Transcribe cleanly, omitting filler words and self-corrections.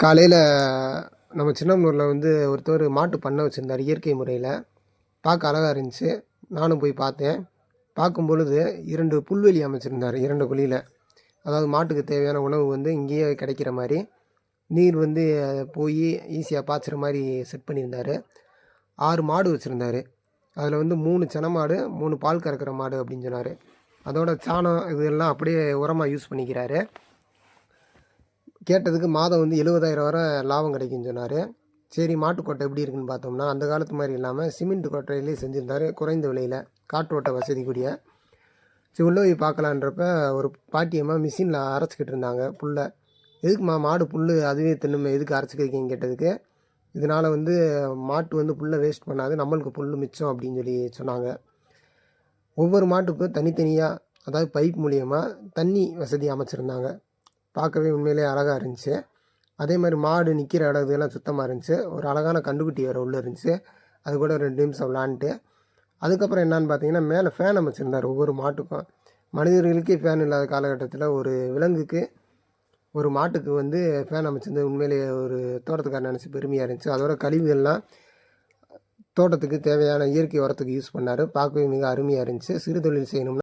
காலையில் நம்ம சின்னமனூரில் வந்து ஒருத்தர் மாட்டு பண்ணை வச்சுருந்தார் இயற்கை முறையில். பார்க்க அழகாக இருந்துச்சு. நானும் போய் பார்த்தேன். பார்க்கும் பொழுது 2 புல்வெளி அமைச்சிருந்தார் 2 குழியில். அதாவது மாட்டுக்கு தேவையான உணவு வந்து இங்கேயே கிடைக்கிற மாதிரி, நீர் வந்து போய் ஈஸியாக பாய்ச்சுற மாதிரி செட் பண்ணியிருந்தார். 6 மாடு வச்சுருந்தார். அதில் வந்து 3 செனை மாடு, 3 பால் கறக்கிற மாடு அப்படின்னு சொன்னார். அதோட சாணம் இதெல்லாம் அப்படியே உரமாக யூஸ் பண்ணிக்கிறாரு. கேட்டதுக்கு மாதம் வந்து 70,000 வரை லாபம் கிடைக்குன்னு சொன்னார். சரி, மாட்டுக்கொட்டை எப்படி இருக்குன்னு பார்த்தோம்னா, அந்த காலத்து மாதிரி இல்லாமல் சிமெண்ட் கொட்டையிலே செஞ்சுருந்தார், குறைந்த விலையில், காற்றோட்ட வசதி கூடிய. சரி, உள்ளே போய் பார்க்கலான்றப்ப ஒரு பாட்டியம்மா மிஷினில் அரைச்சிக்கிட்டு இருந்தாங்க புல்லை. எதுக்குமா மாடு புல் அதுவே தின்னுமே, எதுக்கு அரைச்சிக்கிறீங்கன்னு கேட்டதுக்கு, இதனால் வந்து மாட்டு வந்து புல்லை வேஸ்ட் பண்ணாது, நம்மளுக்கு புல் மிச்சம் அப்படின்னு சொல்லி சொன்னாங்க. ஒவ்வொரு மாட்டுக்கும் தனித்தனியாக, அதாவது பைப் மூலியமாக தண்ணி வசதி அமைச்சிருந்தாங்க. பார்க்கவே உண்மையிலே அழகாக இருந்துச்சு. அதே மாதிரி மாடு நிற்கிற இடம் இதெல்லாம் சுத்தமாக இருந்துச்சு. ஒரு அழகான கண்டுக்குட்டி வேறு உள்ளே இருந்துச்சு. அது கூட 2 நிமிஷம் விளாண்டுட்டு, அதுக்கப்புறம் என்னான்னு பார்த்தீங்கன்னா, மேலே ஃபேன் அமைச்சிருந்தார் ஒவ்வொரு மாட்டுக்கும். மனிதர்களுக்கே ஃபேன் இல்லாத காலகட்டத்தில் ஒரு விலங்குக்கு, ஒரு மாட்டுக்கு வந்து ஃபேன் அமைச்சிருந்தது உண்மையிலேயே ஒரு தோட்டத்துக்காரர் நினச்சி பெருமையாக இருந்துச்சு. அதோட கழிவுகள்லாம் தோட்டத்துக்கு தேவையான இயற்கை உரத்துக்கு யூஸ் பண்ணார். பார்க்கவே மிக அருமையாக இருந்துச்சு. சிறு தொழில் செய்யணும்னா